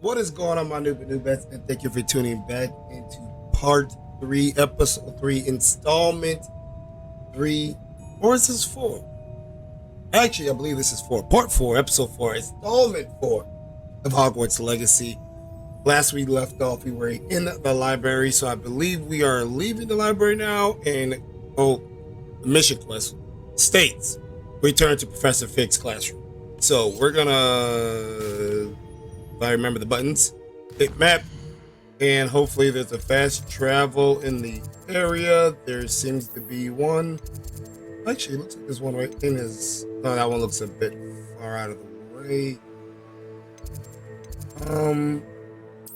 What is going on, my new bets? And thank you for tuning back into part three, episode three, installment three, or is this four? Actually, I believe this is four. Part four, episode four, installment four of Hogwarts Legacy. Last we left off, we were in the library, so I believe we are leaving the library now. And the mission quest states return to Professor Fig's classroom. So we're gonna, if I remember the buttons, hit map, and hopefully there's a fast travel in the area. There seems to be one. Actually, it looks like there's one right in his. Oh, that one looks a bit far out of the way.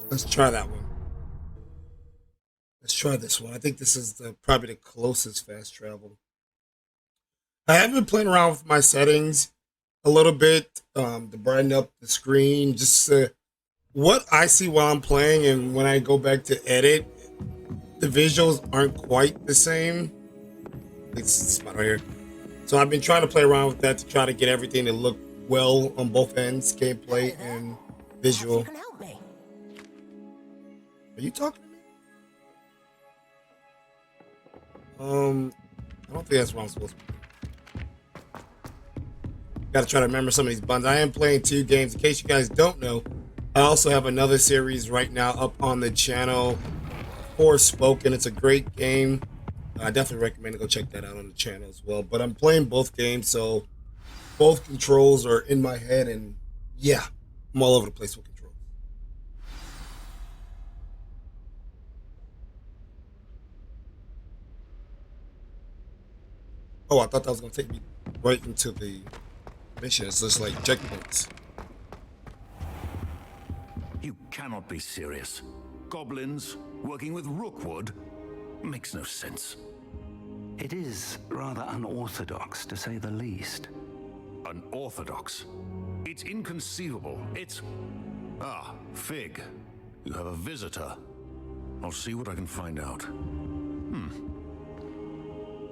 Let's try that one. Let's try this one. I think this is probably the closest fast travel. I have been playing around with my settings a little bit to brighten up the screen. Just what I see while I'm playing, and when I go back to edit, the visuals aren't quite the same. It's spot right here. So I've been trying to play around with that to try to get everything to look well on both ends, gameplay and visual. You can help me. Are you talking to me? I don't think that's what I'm supposed to be. Gotta try to remember some of these buttons. I am playing two games. In case you guys don't know, I also have another series right now up on the channel, Forspoken. It's a great game. I definitely recommend to go check that out on the channel as well. But I'm playing both games, so both controls are in my head, and yeah, I'm all over the place with controls. Oh, I thought that was going to take me right into the mission. It's just like checkpoints. You cannot be serious. Goblins working with Rookwood makes no sense. It is rather unorthodox, to say the least. Unorthodox? It's inconceivable. It's... Ah, Fig. You have a visitor. I'll see what I can find out.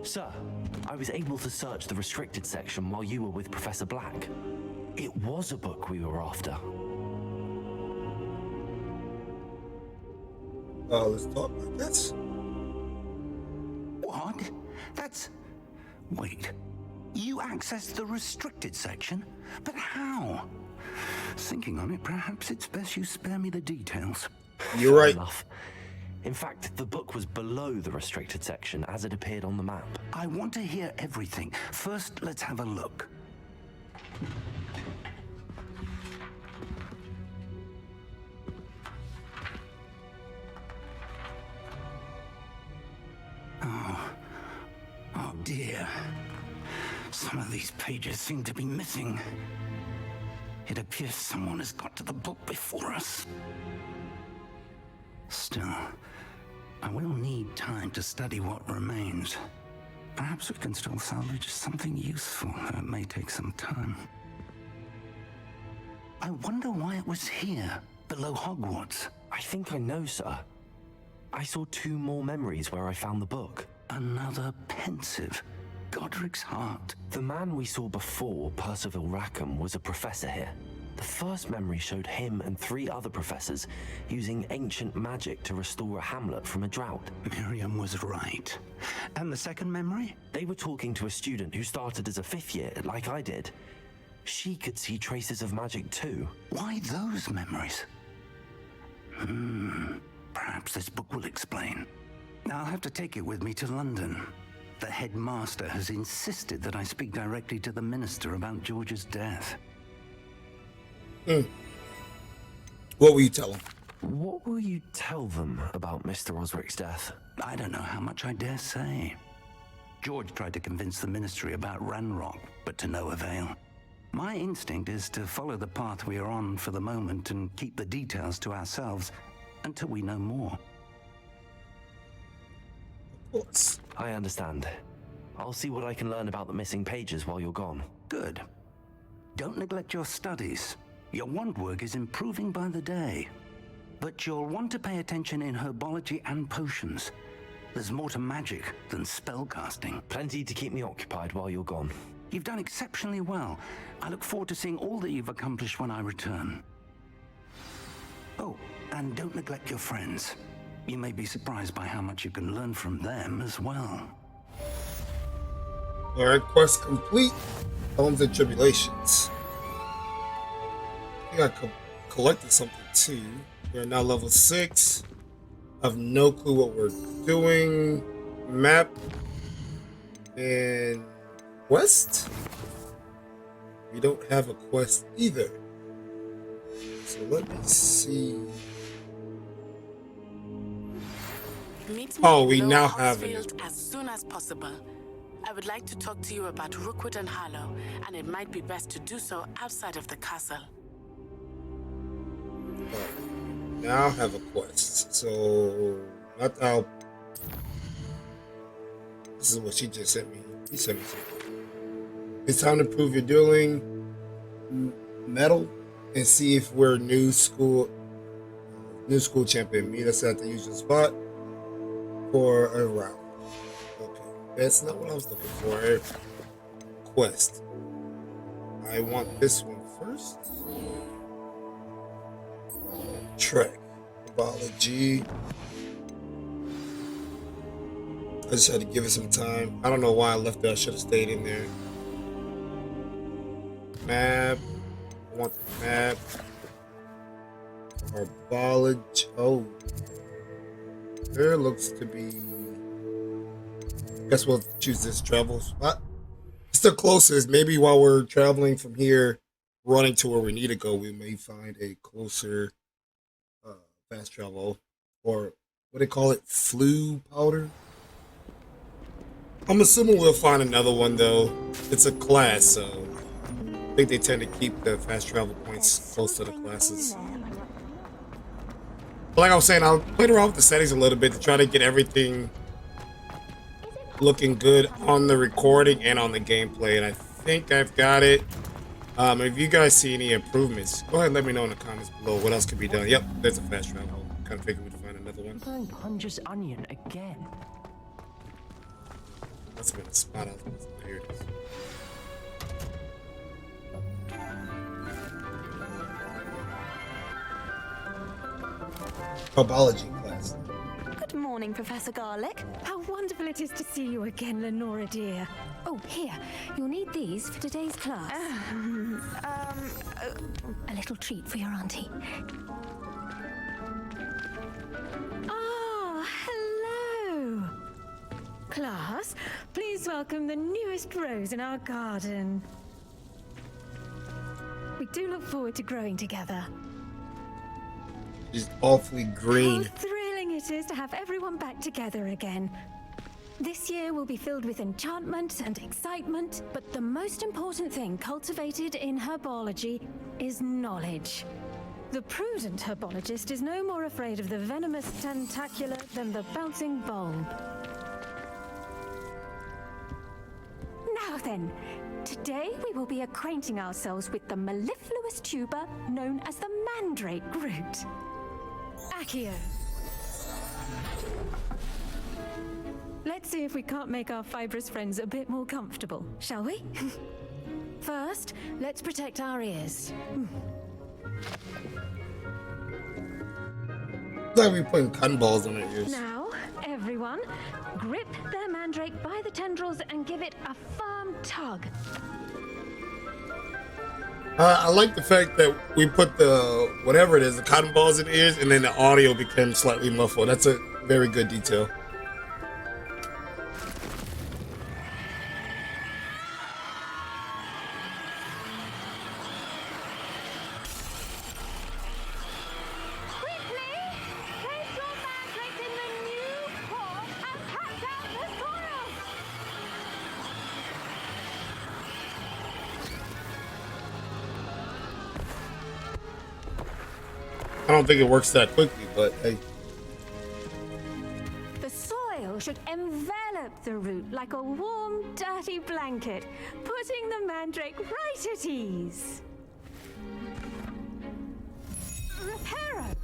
Sir, I was able to search the restricted section while you were with Professor Black. It was a book we were after. Let's talk about this. What? That's... Wait. You accessed the restricted section? But how? Thinking on it, perhaps it's best you spare me the details. You're right. Enough. In fact, the book was below the restricted section as it appeared on the map. I want to hear everything. First, let's have a look. Oh dear. Some of these pages seem to be missing. It appears someone has got to the book before us. Still, I will need time to study what remains. Perhaps we can still salvage something useful. It may take some time. I wonder why it was here, below Hogwarts. I think I know, sir. I saw two more memories where I found the book. Another pensive. Godric's heart. The man we saw before, Percival Rackham, was a professor here. The first memory showed him and three other professors using ancient magic to restore a hamlet from a drought. Miriam was right. And the second memory? They were talking to a student who started as a fifth year, like I did. She could see traces of magic too. Why those memories? Perhaps this book will explain. I'll have to take it with me to London. The headmaster has insisted that I speak directly to the minister about George's death. What will you tell him? What will you tell them about Mr. Osric's death? I don't know how much I dare say. George tried to convince the ministry about Ranrock, but to no avail. My instinct is to follow the path we are on for the moment and keep the details to ourselves until we know more. Of course. I understand. I'll see what I can learn about the missing pages while you're gone. Good. Don't neglect your studies. Your wand work is improving by the day. But you'll want to pay attention in herbology and potions. There's more to magic than spellcasting. Plenty to keep me occupied while you're gone. You've done exceptionally well. I look forward to seeing all that you've accomplished when I return. And don't neglect your friends. You may be surprised by how much you can learn from them as well. Alright, quest complete. Homes and Tribulations. I think I collected something too. We're now level 6. I have no clue what we're doing. Map and quest? We don't have a quest either. So let me see. Oh, we now have it. As soon as possible. I would like to talk to you about Rookwood and Harlow, and it might be best to do so outside of the castle. Now have a quest. So not out. This is what she just sent me. He sent me something. It's time to prove your dueling medal and see if we're new school champion. Meet us at the usual spot for a round. Okay, that's not what I was looking for. Quest. I want this one first. Trek. Biology. I just had to give it some time. I don't know why I left it. I should have stayed in there. Map. I want the map. Herbology. Oh. There looks to be. Guess we'll choose this travel spot. It's the closest. Maybe while we're traveling from here, running to where we need to go, we may find a closer fast travel, or what they call it, flu powder. I'm assuming we'll find another one though. It's a class, so I think they tend to keep the fast travel points close to the classes. But like I was saying, I'll play around with the settings a little bit to try to get everything looking good on the recording and on the gameplay, and I think I've got it. If you guys see any improvements, go ahead and let me know in the comments below what else could be done. Yep, there's a fast travel. Kind of figured we'd find another one. Going Punger's Onion again. That's been a spot out. Here it is. Herbology class. Good morning, Professor Garlick. How wonderful it is to see you again, Lenora dear. Oh, here. You'll need these for today's class. A little treat for your auntie. Ah, hello. Class, please welcome the newest rose in our garden. We do look forward to growing together. She's awfully green. How thrilling it is to have everyone back together again. This year will be filled with enchantment and excitement, but the most important thing cultivated in herbology is knowledge. The prudent herbologist is no more afraid of the venomous tentacular than the bouncing bulb. Now then, today we will be acquainting ourselves with the mellifluous tuber known as the mandrake root. Accio. Let's see if we can't make our fibrous friends a bit more comfortable, shall we? First, let's protect our ears. It's like we're putting cotton balls on our ears. Now, everyone, grip their mandrake by the tendrils and give it a firm tug. I like the fact that we put the, whatever it is, the cotton balls in the ears, and then the audio became slightly muffled. That's a very good detail. I don't think it works that quickly, but hey. The soil should envelop the root like a warm, dirty blanket, putting the mandrake right at ease. Reparo!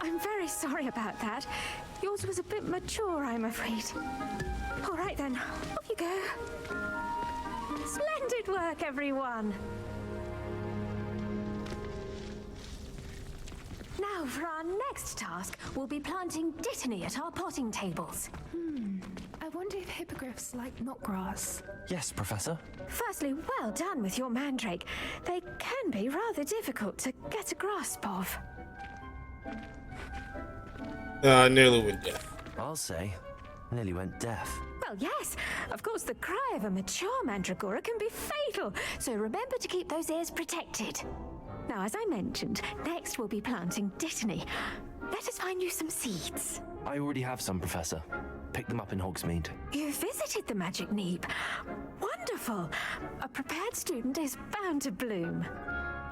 I'm very sorry about that. Yours was a bit mature, I'm afraid. All right then, off you go. Splendid work, everyone. Now, for our next task, we'll be planting dittany at our potting tables. I wonder if hippogriffs like not grass. Yes, Professor. Firstly, well done with your mandrake. They can be rather difficult to get a grasp of. Nearly went deaf. I'll say. Nearly went deaf. Well, yes. Of course, the cry of a mature mandragora can be fatal, so remember to keep those ears protected. Now, as I mentioned, next we'll be planting dittany. Let us find you some seeds. I already have some, Professor. Picked them up in Hogsmeade. You visited the Magic Neep. Wonderful. A prepared student is bound to bloom.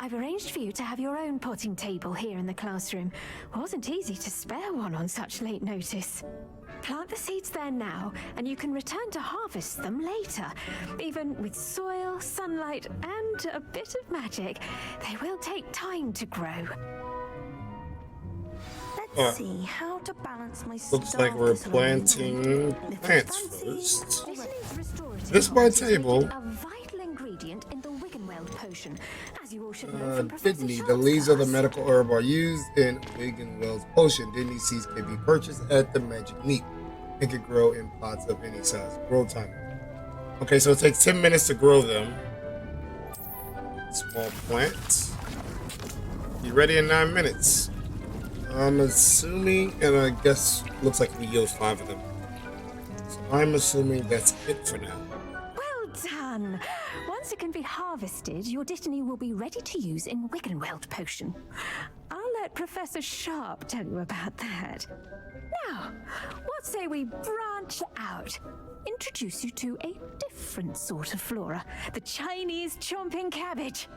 I've arranged for you to have your own potting table here in the classroom. Wasn't easy to spare one on such late notice. Plant the seeds there now, and you can return to harvest them later. Even with soil, sunlight, and a bit of magic, they will take time to grow. Let's see how to balance my Looks like we're planting plants first. This my table. A vital ingredient in the Wiggenweld potion, as you all should know from Professor Dittany. The Sharp's leaves of the class. medical herb are used in Wiggenwell's potion. Dittany seeds can be purchased at the Magic Neep. It can grow in pots of any size. Grow time. Okay, so it takes 10 minutes to grow them. Small plants. Be ready in 9 minutes. I'm assuming, and I guess looks like we yield 5 of them. So I'm assuming that's it for now. Well done. Once it can be harvested, your dittany will be ready to use in Wiggenweld potion. I'll let Professor Sharp tell you about that. Now, what say we branch out? Introduce you to a different sort of flora, the Chinese chomping cabbage.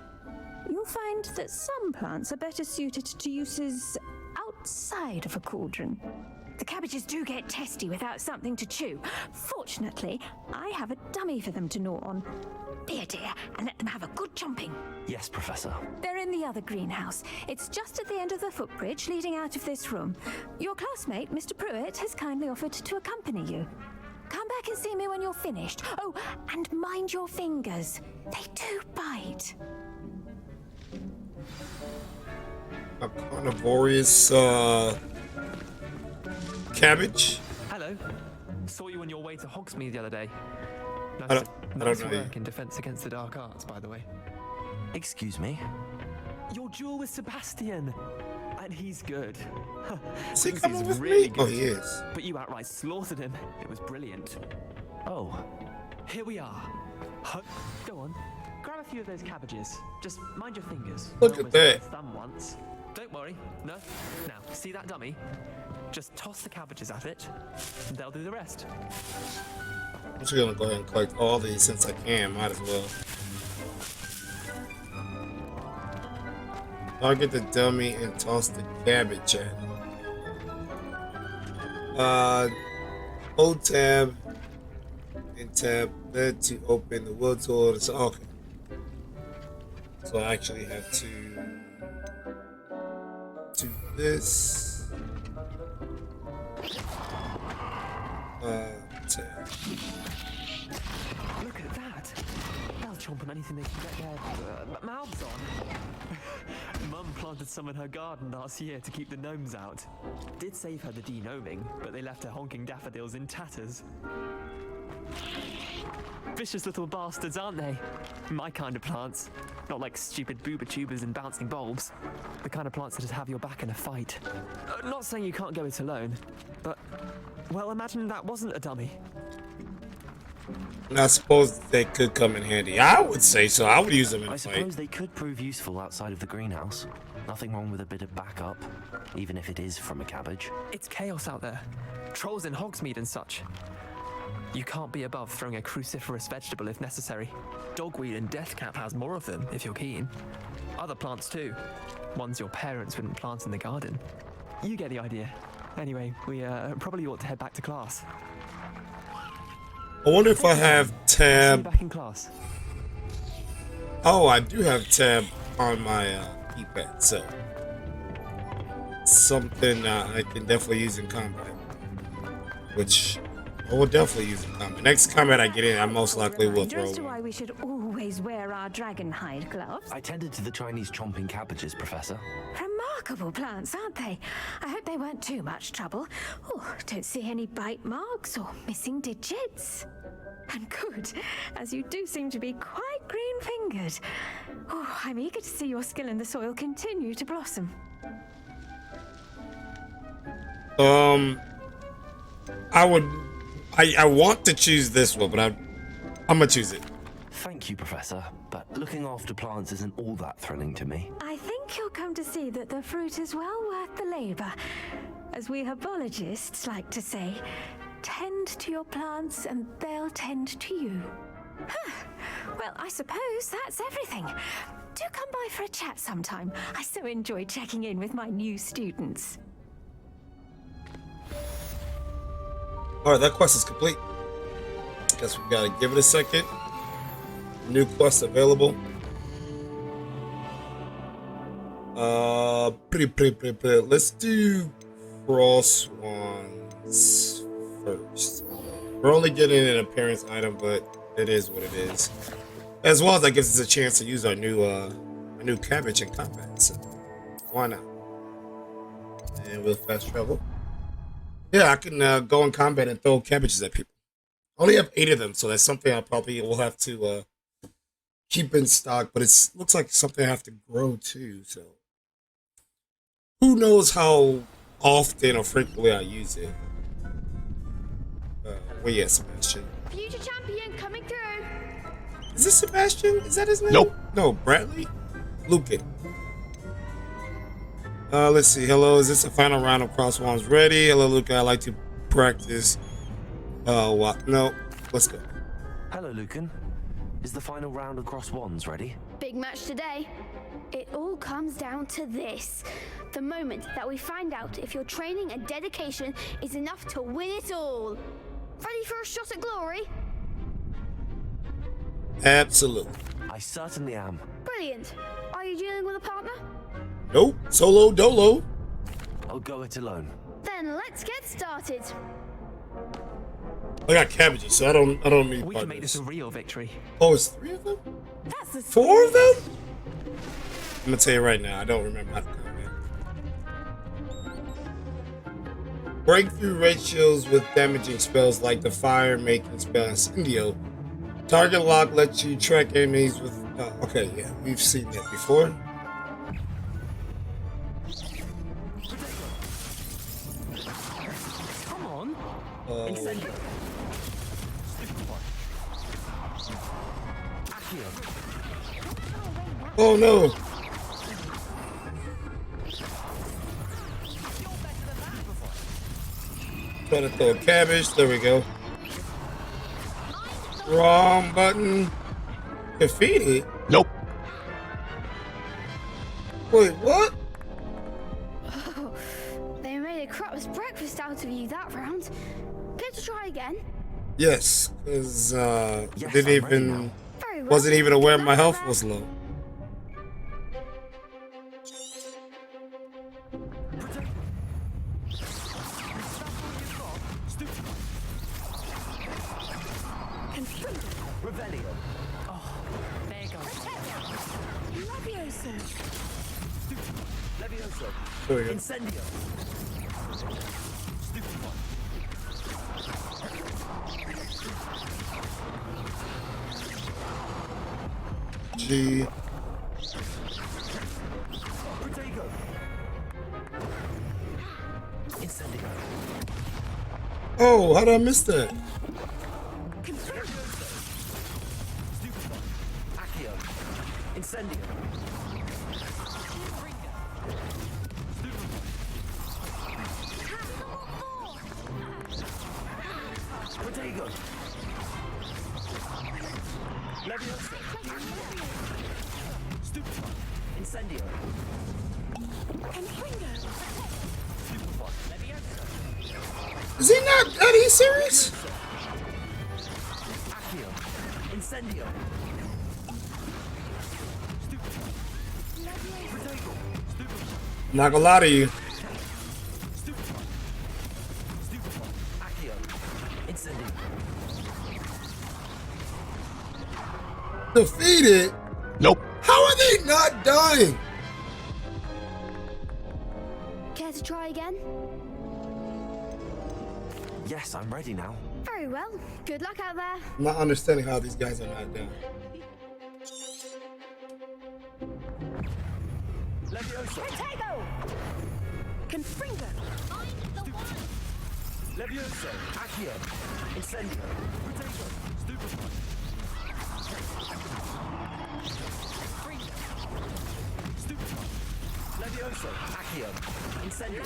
You'll find that some plants are better suited to uses outside of a cauldron. The cabbages do get testy without something to chew. Fortunately, I have a dummy for them to gnaw on. Be a dear and let them have a good chomping. Yes, Professor. They're in the other greenhouse. It's just at the end of the footbridge leading out of this room. Your classmate, Mr. Pruitt, has kindly offered to accompany you. Come back and see me when you're finished. Oh, and mind your fingers. They do bite. A carnivorous cabbage. Hello. Saw you on your way to Hogsmeade the other day. I Nice don't know you. work in Defense Against the Dark Arts, by the way. Excuse me? Your duel with Sebastian. And he's good. Is he He's coming with really me? Oh, good. he is. But you outright slaughtered him. It was brilliant. Oh, Here we are. Go on. Grab a few of those cabbages. Just mind your fingers. Look I at almost that. got thumb once. Don't worry. No. Now, see that dummy? Just toss the cabbages at it. And they'll do the rest. I'm just gonna go ahead and collect all these since I can. Might as well. Target the dummy and toss the cabbage at it. Hold tab and tab that to open the wood tool. So, okay. So I actually have to do this. Tab. Look at that. They'll chomp on anything they can get their mouths on. Mum planted some in her garden last year to keep the gnomes out. Did save her the de-gnoming, but they left her honking daffodils in tatters. Vicious little bastards, aren't they? My kind of plants. Not like stupid booba tubers and bouncing bulbs. The kind of plants that just have your back in a fight. Not saying you can't go it alone, but, well, imagine that wasn't a dummy. And I suppose they could come in handy. I would say so. I would use them in I a fight. suppose they could prove useful outside of the greenhouse. Nothing wrong with a bit of backup, even if it is from a cabbage. It's chaos out there. Trolls in Hogsmeade and such. You can't be above throwing a cruciferous vegetable if necessary. Dogweed and deathcap has more of them, if you're keen. Other plants too. Ones your parents wouldn't plant in the garden. You get the idea. Anyway, we probably ought to head back to class. I wonder if I have See you tab. back in class. Oh, I do have tab on my keypad, so something I can definitely use in combat. Which I will definitely use it combat. Next combat I get in, I most likely will Reminder throw as to why one. we should always wear our dragon hide gloves. I tended to the Chinese chomping cabbages, Professor. Remarkable plants, aren't they? I hope they weren't too much trouble. Oh, don't see any bite marks or missing digits. And good, as you do seem to be quite green-fingered. Oh, I'm eager to see your skill in the soil continue to blossom. I want to choose this one, but I'm gonna choose it. Thank you, Professor, but looking after plants isn't all that thrilling to me. I think you'll come to see that the fruit is well worth the labor. As we herbologists like to say, tend to your plants and they'll tend to you. Huh. Well, I suppose that's everything. Do come by for a chat sometime. I so enjoy checking in with my new students. Alright, that quest is complete. Guess we gotta give it a second. New quest available. Let's do cross ones first. We're only getting an appearance item, but it is what it is. As well as that gives us a chance to use our new cabbage in combat. So why not? And we'll fast travel. Yeah, I can go in combat and throw cabbages at people. I only have 8 of them, so that's something I probably will have to keep in stock. But it looks like something I have to grow too. So who knows how often or frequently I use it. Well, yeah, Sebastian. Future champion coming through. Is this Sebastian? Is that his name? Nope. No, Bradley? Lucan. Let's see. Hello, is this the final round of cross wands ready? Hello, Luca. I like to practice. What? No. Let's go. Hello, Lucan. Is the final round of cross wands ready? Big match today. It all comes down to this. The moment that we find out if your training and dedication is enough to win it all. Ready for a shot at glory? Absolutely. I certainly am. Brilliant. Are you dealing with a partner? Nope. Solo dolo. I'll go it alone. Then let's get started. I got cabbages, so I don't need We can make this partners. a real victory. Oh, it's 3 of them? That's the 4 of them? I'm gonna tell you right now, I don't remember how to combat. Breakthrough ratios with damaging spells like the fire making spell Incendio. Target lock lets you track enemies with. Okay, yeah, we've seen that before. Come on. Incendio. Oh no! Try to throw a cabbage. There we go. Wrong button. Defeated? Nope. Wait, what? Oh, they made a crap's breakfast out of you that round. Care to try again? Yes, because Yes, didn't I'm ready even now. Very well. wasn't even aware Good my luck, health then. was low. Revelio. There you go. Levioso. There we go. Incendio. G. Protego. Incendio. Oh, how did I miss that? Accio. Incendio. Protego. Levioso. Stupefy. Incendio. Is he not? Are you serious? Accio. Incendio. I'm not gonna lie to you. Accio. Incendio. it. Nope. How are they not dying? Care to try again? Yes, I'm ready now. Very well. Good luck out there. I'm not understanding how these guys are not dying. Potato! Confringo! I'm the one! Levioso, Accio, Incendio, Potato, Stupefy. Stupefy. Levioso, Accio, Incendio.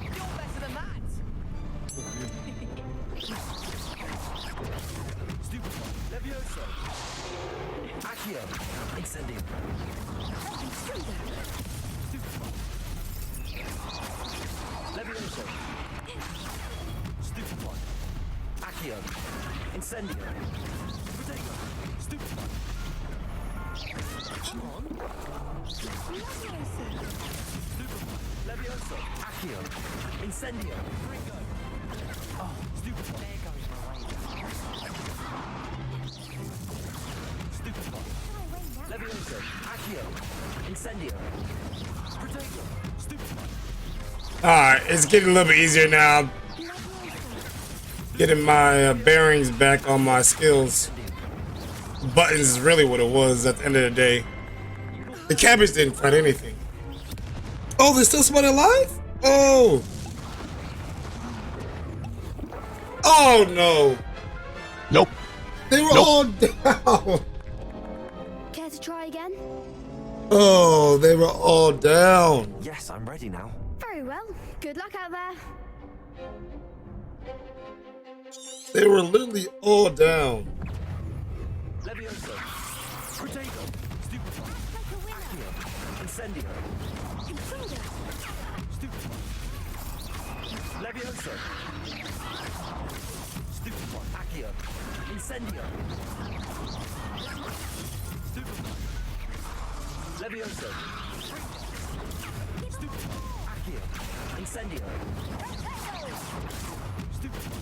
You're better than that! Stupefy. Levioso. Accio, Incendio. Stupefy. Levioso. Stupefy. Accio. Incendio. Potato. Stupefy. Come on. Stupefy. Levioso. Accio. Incendio. Ringo. Oh, Stupefy. There goes my way. Stupefy. Levioso. Accio. Incendio. Potato. Stupefy. Alright, it's getting a little bit easier now. Getting my bearings back on my skills. Buttons is really what it was at the end of the day. The cabbage didn't fight anything. Oh, there's still somebody alive? Oh. Oh no. Nope. They were all down. Care to try again? Oh, they were all down. Yes, I'm ready now. Very well. Good luck out there. They were literally all down. Levioso. Potato. Stupefy. Accio. Incendio. Stupefy. Levioso. Stupefy. Accio. Incendio. Stupefy. Levioso. Stupefy. Accio. Incendio. Stupefy.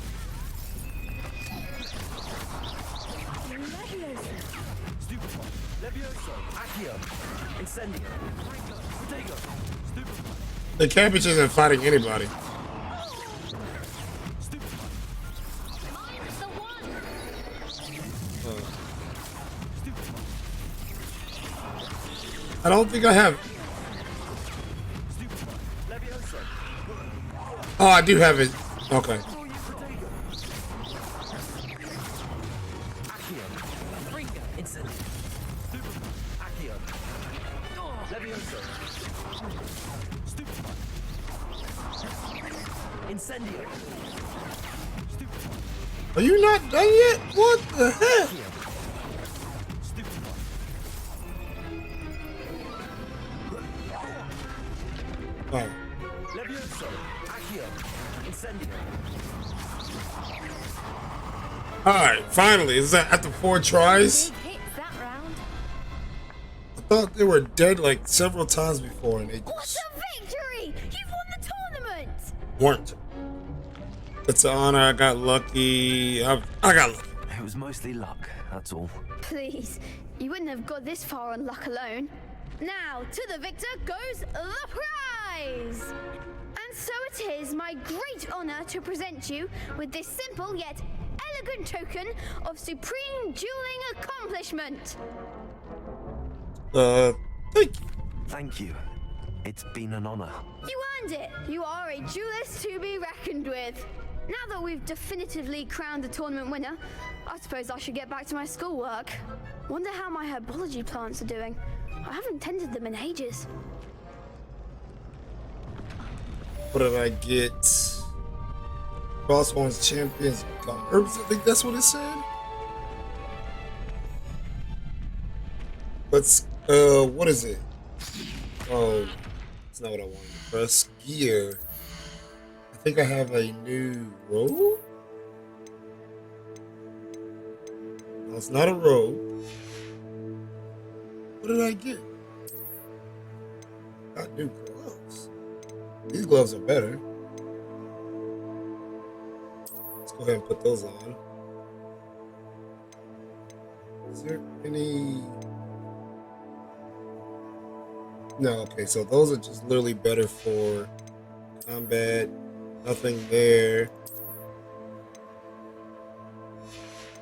Stupefy. Levioso. Accio. Incendio. Potato. Stupefy. The cabbage isn't fighting anybody. Stupefy. Stupefy. I don't think I have. Stupefy. Levioso. Oh, I do have it. Okay. Accio. Ringo. Incendio. Stupefy. Accio. Levioso. Stupefy. Incendio. Stupefy. Are you not done yet? What the heck? Accio. Stupefy. Oh. Levioso. Accio. Incendio. Alright, finally. Is that after 4 tries? Big hits that round. I thought they were dead like several times before and they What just a victory! You've won the tournament! weren't. It's an honor. I got lucky. I got lucky. It was mostly luck, that's all. Please, you wouldn't have got this far on luck alone. Now, to the victor goes the prize! And so it is my great honor to present you with this simple yet elegant token of supreme dueling accomplishment. Thank you. Thank you. It's been an honor. You earned it. You are a duelist to be reckoned with. Now that we've definitively crowned the tournament winner, I suppose I should get back to my schoolwork. Wonder how my herbology plants are doing. I haven't tended them in ages. What did I get? Crossbones champions herbs. I think that's what it said. Let's what is it? Oh, it's not what I wanted. Press gear. I think I have a new robe. No, it's not a robe. What did I get? Got new gloves. These gloves are better. Let's go ahead and put those on. Is there any No, okay, so those are just literally better for combat. Nothing there.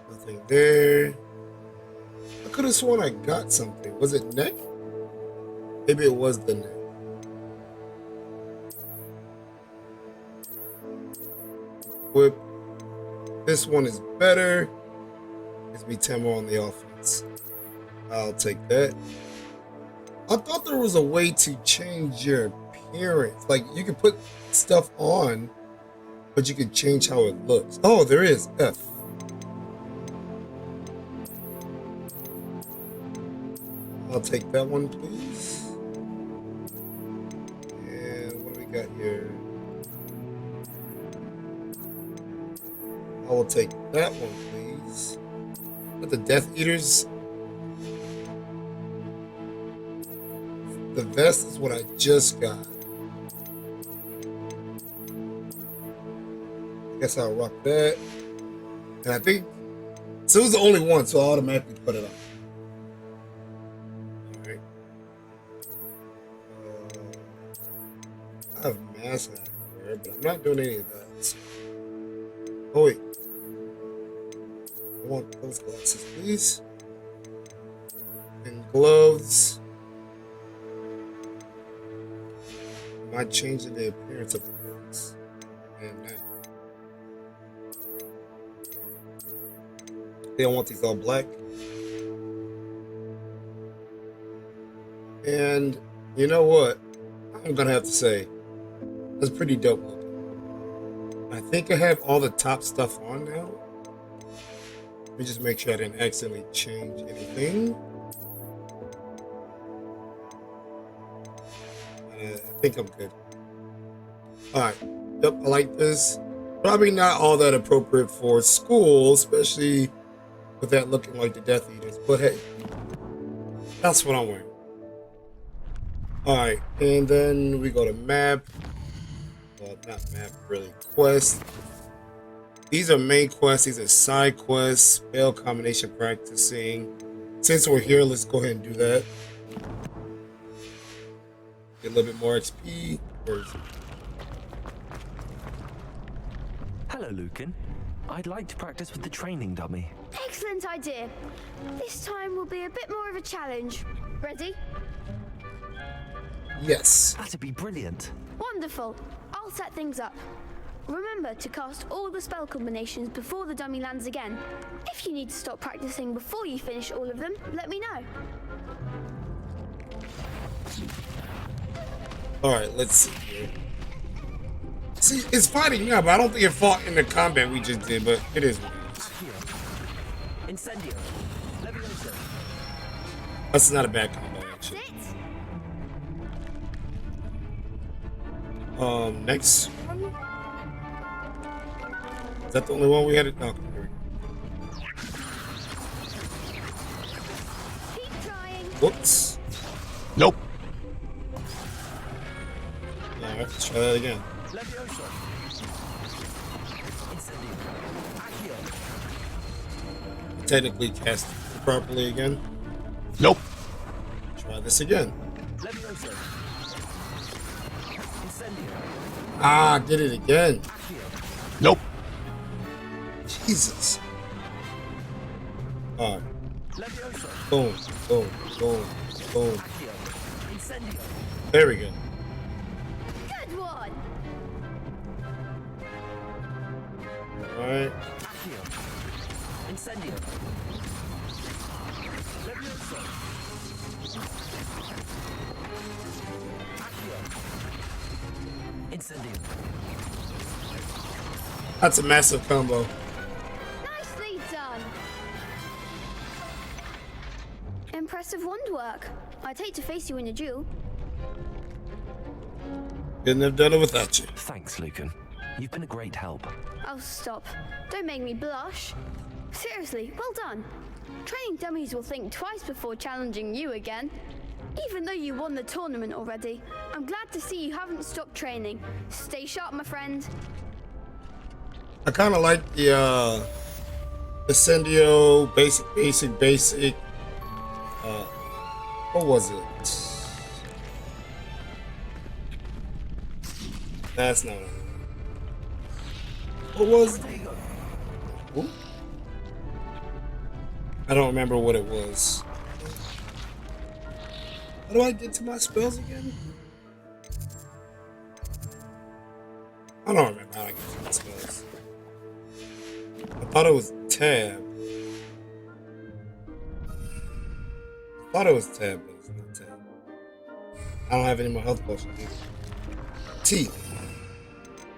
Nothing there. I could have sworn I got something. Was it neck? Maybe it was the neck. Whip. This one is better. Gives me 10 more on the offense. I'll take that. I thought there was a way to change your appearance. Like, you could put stuff on, but you could change how it looks. Oh, there is. F. I'll take that one, please. And what do we got here? I will take that one, please. But the Death Eaters. The vest is what I just got. I guess I'll rock that. And I think so. It was the only one, so I'll automatically put it on. Alright. I have mask I can wear, but I'm not doing any of that. So. Oh, wait. I want those glasses, please. And gloves. Am I changing the appearance of the gloves? And now. They don't want these all black. And you know what? I'm gonna have to say, that's pretty dope looking. I think I have all the top stuff on now. Let me just make sure I didn't accidentally change anything. I think I'm good. Alright. Yep, I like this. Probably not all that appropriate for school, especially with that looking like the Death Eaters. But hey, that's what I'm wearing. Alright, and then we go to map. Well, not map, really. Quest. These are main quests. These are side quests. Spell combination practicing. Since we're here, let's go ahead and do that. Get a little bit more XP. Where is it? Hello, Lucan. I'd like to practice with the training dummy. Excellent idea. This time will be a bit more of a challenge. Ready? Yes. That'd be brilliant. Wonderful. I'll set things up. Remember to cast all the spell combinations before the dummy lands again. If you need to stop practicing before you finish all of them, let me know. Alright, let's see here. See, it's fighting now, but I don't think it fought in the combat we just did, but it is what it is. Incendio. Levioso. That's not a bad combo, actually. Next one. Is that the only one we had? No, okay, here we go. Keep trying. Whoops. Nope. Alright, let's try that again. Levioso. Incendio. Accio. Technically cast it properly again. Nope. Try this again. Levioso. Incendio. Ah, did it again. Accio. Nope. Jesus. Alright. Levioso. Boom, boom, boom, boom. Accio. Incendio. There we go. Good one. Alright. Accio. Incendio. Levioso. Accio. Incendio. That's a massive combo. Nicely done. Impressive wand work. I'd hate to face you in a duel. Couldn't have done it without you. Thanks, Lucan. You've been a great help. Oh, stop. Don't make me blush. Seriously, well done. Training dummies will think twice before challenging you again. Even though you won the tournament already, I'm glad to see you haven't stopped training. Stay sharp, my friend. I kind of like the Incendio, basic. What was it? That's not what What was? Ooh. I don't remember what it was. How do I get to my spells again? I don't remember how I get to my spells. I thought it was tab. I thought it was tab, but it's not tab. I don't have any more health potions either. Teeth.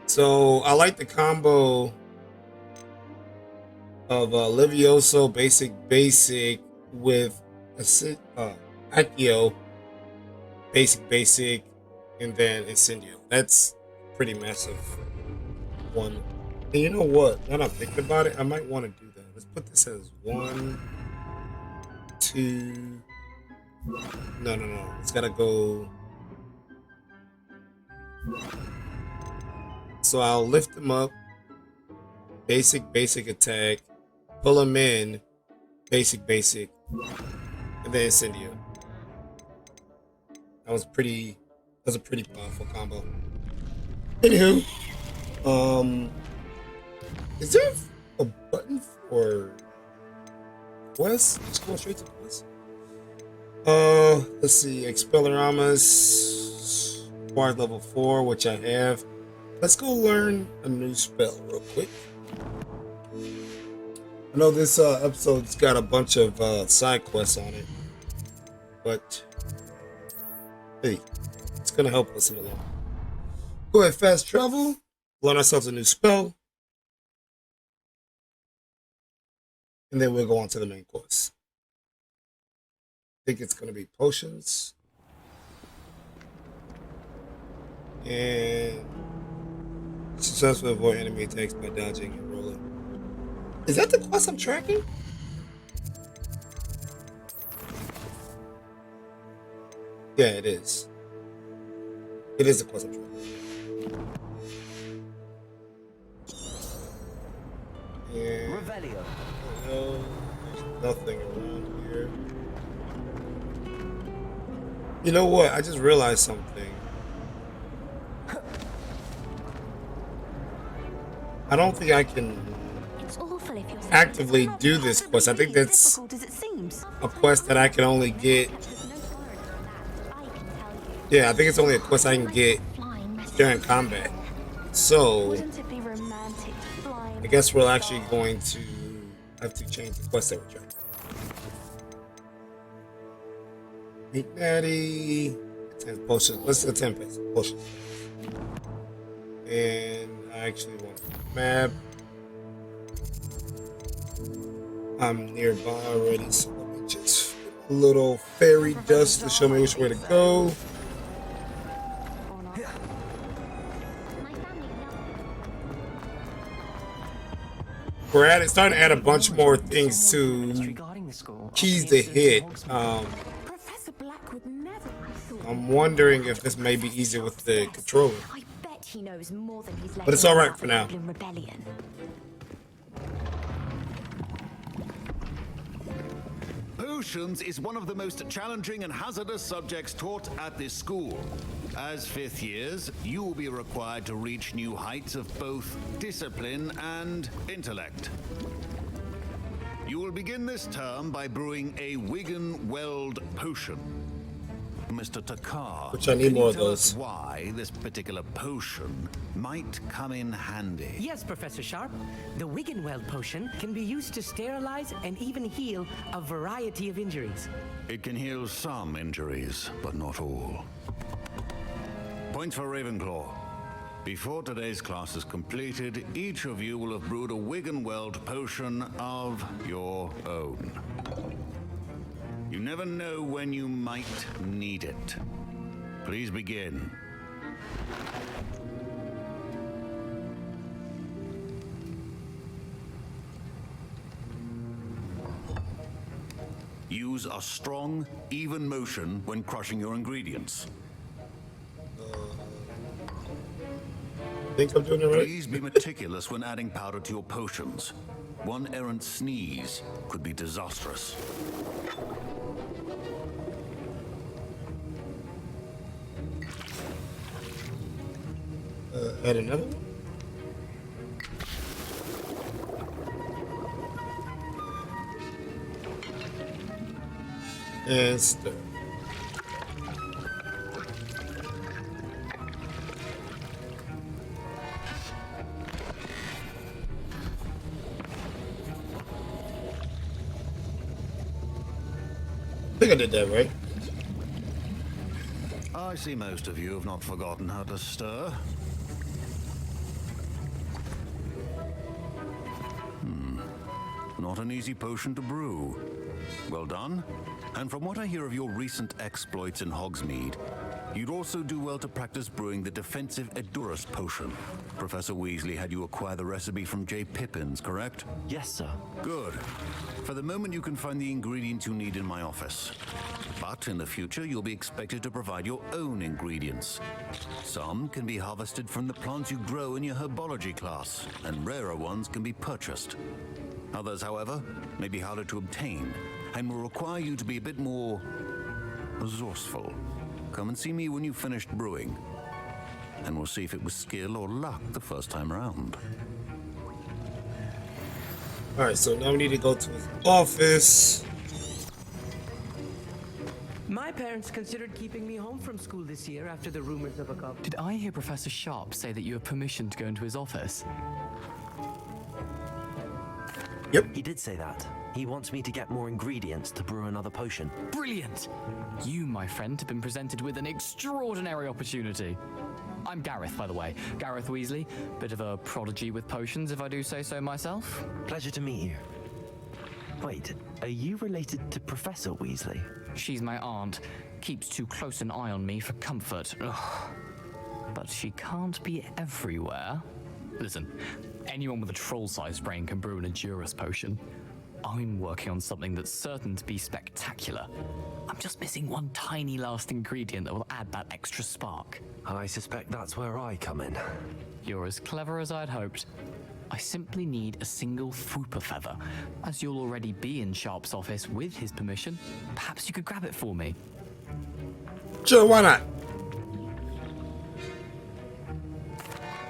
So I like the combo of Livioso basic with Accio basic and then Incendio. That's pretty massive one. And you know what? Now that I'm thinking about it, I might want to do that. Let's put this as 1, 2. No. It's gotta go. So I'll lift them up. Basic attack. Pull them in. Basic. And then Incendio. That was a pretty powerful combo. Anywho, is there a button for quest? Just go straight to quest. Let's see. Expelliarmus, acquired level 4, which I have. Let's go learn a new spell real quick. I know this episode's got a bunch of side quests on it, but hey, it's gonna help us in the long run. Go ahead, fast travel, learn ourselves a new spell, and then we'll go on to the main course. I think it's gonna be potions and successfully avoid enemy attacks by dodging and rolling. Is that the quest I'm tracking? Yeah, it is. It is the quest I'm tracking. And Revelio. no, there's nothing around here. You know what? I just realized something. I don't think I can actively do this quest. I think that's a quest that I can only get. Yeah, I think it's only a quest I can get during combat. So I guess we're actually going to have to change the quest that we're trying. Meet Natty. 10 potions. Let's do 10 potions. And I actually want a map. I'm nearby already, so let me just put a little fairy dust to show me which way to go. We're at it, starting to add a bunch more things to keys to hit. I'm wondering if this may be easier with the controller. But it's alright for now. Potions is one of the most challenging and hazardous subjects taught at this school. As 5th years, you will be required to reach new heights of both discipline and intellect. You will begin this term by brewing a Wiggenweld potion. Mr. Takar, which I need more of those. Why this particular potion might come in handy? Yes, Professor Sharp. The Wiggenweld potion can be used to sterilize and even heal a variety of injuries. It can heal some injuries, but not all. Points for Ravenclaw. Before today's class is completed, each of you will have brewed a Wiggenweld potion of your own. You never know when you might need it. Please begin. Use a strong, even motion when crushing your ingredients. Think I'm doing it right? Please be meticulous when adding powder to your potions. One errant sneeze could be disastrous. Add another one. And stir. I think I did that right. I see most of you have not forgotten how to stir. Not an easy potion to brew. Well done. And from what I hear of your recent exploits in Hogsmeade, you'd also do well to practice brewing the defensive Edurus potion. Professor Weasley had you acquire the recipe from J. Pippins, correct? Yes, sir. Good. For the moment, you can find the ingredients you need in my office. But in the future, you'll be expected to provide your own ingredients. Some can be harvested from the plants you grow in your herbology class, and rarer ones can be purchased. Others, however, may be harder to obtain, and will require you to be a bit more resourceful. Come and see me when you've finished brewing, and we'll see if it was skill or luck the first time around. Alright, so now we need to go to his office. My parents considered keeping me home from school this year after the rumors of a cup. Did I hear Professor Sharp say that you have permission to go into his office? Yep. He did say that. He wants me to get more ingredients to brew another potion. Brilliant! You, my friend, have been presented with an extraordinary opportunity. I'm Gareth, by the way. Gareth Weasley. Bit of a prodigy with potions, if I do say so myself. Pleasure to meet you. Wait, are you related to Professor Weasley? She's my aunt. Keeps too close an eye on me for comfort. Ugh. But she can't be everywhere. Listen, anyone with a troll-sized brain can brew an Edurus potion. I'm working on something that's certain to be spectacular. I'm just missing one tiny last ingredient that will add that extra spark. I suspect that's where I come in. You're as clever as I'd hoped. I simply need a single Fwooper feather. As you'll already be in Sharp's office with his permission, perhaps you could grab it for me. Sure, why not?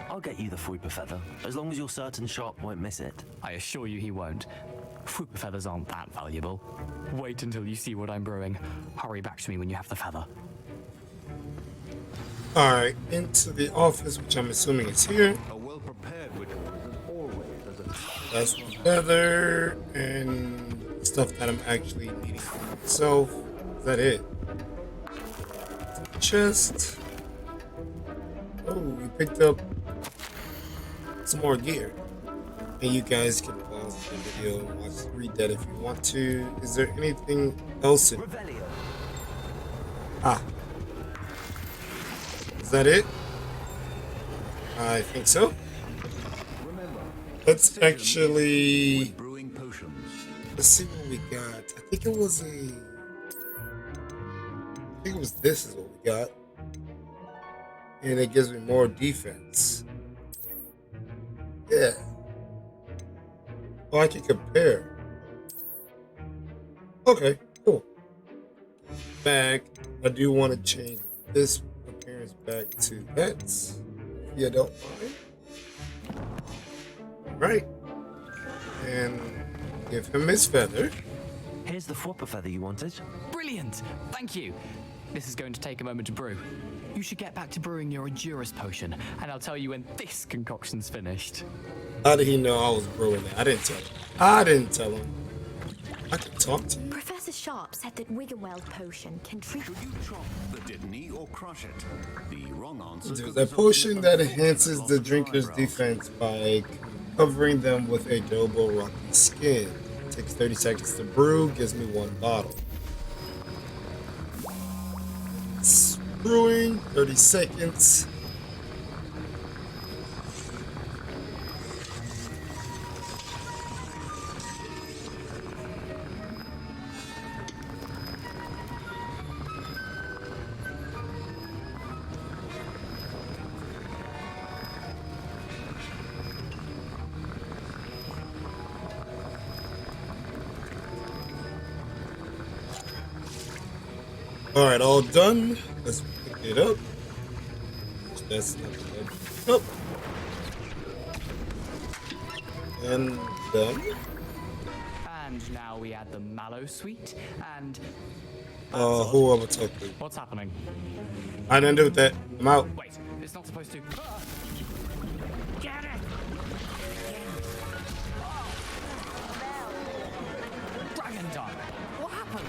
I'll get you the Fwooper feather, as long as you're certain Sharp won't miss it. I assure you he won't. Fwooper feathers aren't that valuable. Wait until you see what I'm brewing. Hurry back to me when you have the feather. Alright, into the office, which I'm assuming is here. A well-prepared witch is always as a... That's the feather and stuff that I'm actually needing for myself. Is that it? Chest. Oh, we picked up some more gear. And you guys can pause the video and read that if you want to. Is there anything else in it? Ah. Is that it? I think so. Let's actually... brewing potions. Let's see what we got. I think it was this is what we got. And it gives me more defense. Yeah. Oh, I can compare. Okay, cool. Back. I do want to change this appearance back to that. If you don't mind. Right. And give him his feather. Here's the Fwooper feather you wanted. Brilliant! Thank you. This is going to take a moment to brew. You should get back to brewing your Edurus potion, and I'll tell you when this concoction's finished. How did he know I was brewing that? I didn't tell him. I can talk to you. Professor Sharp said that Wiggenweld potion can treat... Should you chop the Didney or crush it? The wrong answer. There's a potion that enhances the drinker's defense by covering them with a durable rocky skin. Takes 30 seconds to brew, gives me 1 bottle. It's brewing, 30 seconds. Alright, all done. Let's pick it up. That's not good. Nope. And done. And now we add the mallow sweet and. Who am I talking to? What's happening? I didn't do that. I'm out. Wait, it's not supposed to. Get it! Dragon Dog, what happened?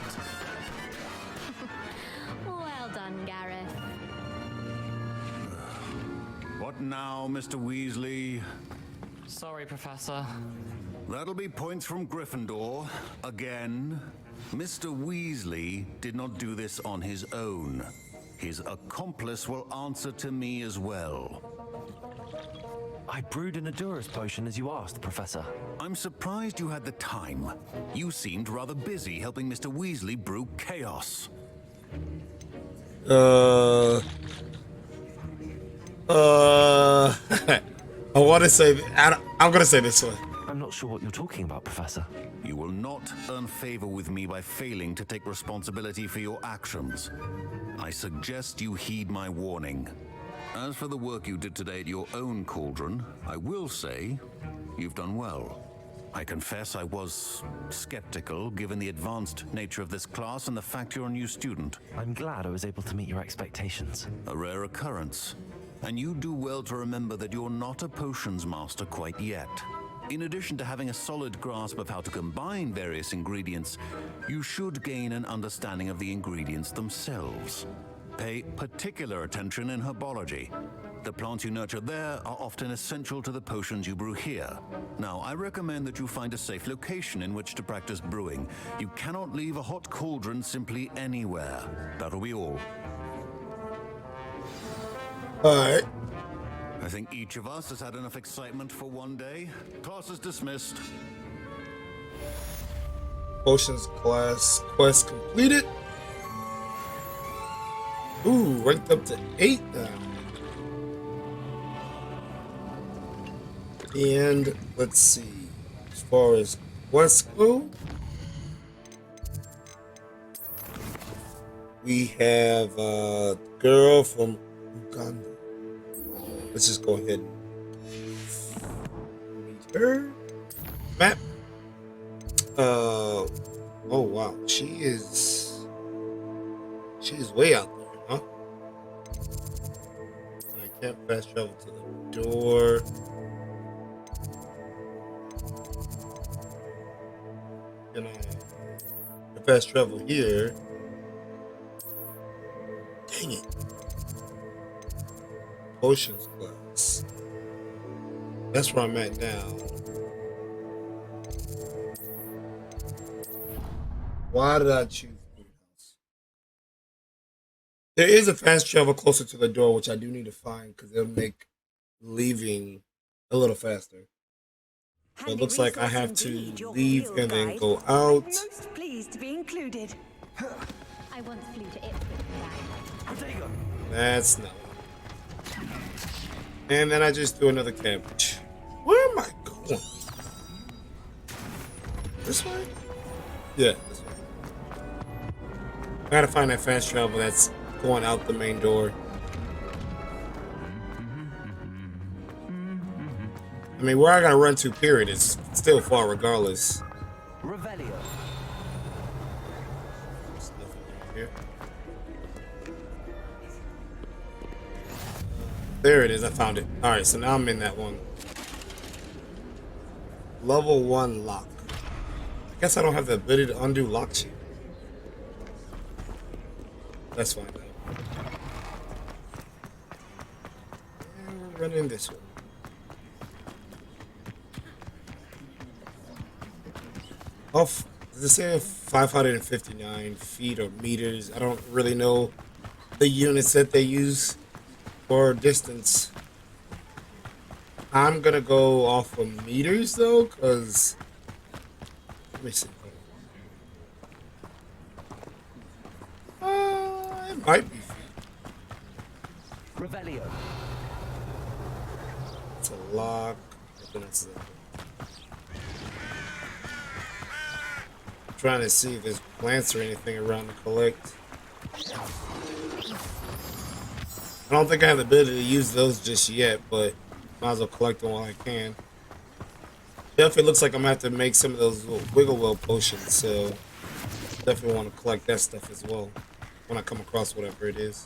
Well done, Gareth. What now, Mr. Weasley? Sorry, Professor. That'll be points from Gryffindor. Again. Mr. Weasley did not do this on his own. His accomplice will answer to me as well. I brewed an Adurus potion as you asked, Professor. I'm surprised you had the time. You seemed rather busy helping Mr. Weasley brew chaos. I want to say, I'm gonna say this one. I'm not sure what you're talking about, Professor. You will not earn favor with me by failing to take responsibility for your actions. I suggest you heed my warning. As for the work you did today at your own cauldron, I will say you've done well. I confess I was skeptical given the advanced nature of this class and the fact you're a new student. I'm glad I was able to meet your expectations. A rare occurrence. And you do well to remember that you're not a potions master quite yet. In addition to having a solid grasp of how to combine various ingredients, you should gain an understanding of the ingredients themselves. Pay particular attention in herbology. The plants you nurture there are often essential to the potions you brew here. Now, I recommend that you find a safe location in which to practice brewing. You cannot leave a hot cauldron simply anywhere. That'll be all. Alright. I think each of us has had enough excitement for one day. Class is dismissed. Potions class quest completed. Ooh, ranked up to 8 now. And let's see, as far as quests go, we have a girl from Uganda. Let's just go ahead and meet her. Map. Oh wow, she's way out there, huh? I can't fast travel to the door. Can I fast travel here? Dang it. Potions class. That's where I'm at now. Why did I choose greenhouse? There is a fast travel closer to the door, which I do need to find because it'll make leaving a little faster. So it looks like I have to leave and then go out. Most pleased to be included. I once flew to Ipswich. That's not. And then I just do another cabbage. Where am I going? This way? Yeah, this way. I gotta find that fast travel that's going out the main door. I mean, where I gotta run to, period, is still far regardless. Revelio. There's nothing here. There it is, I found it. Alright, so now I'm in that one. Level 1 lock. I guess I don't have the ability to undo lock shit. Let's find out. And we're running this way. Off, does it say 559 feet or meters? I don't really know the units that they use for distance. I'm gonna go off of meters though, because let me see. It might be feet. Revelio. It's a lock. I think that's it. Trying to see if there's plants or anything around to collect. I don't think I have the ability to use those just yet, but might as well collect them while I can. Definitely looks like I'm gonna have to make some of those little wiggle well potions, so definitely want to collect that stuff as well when I come across whatever it is.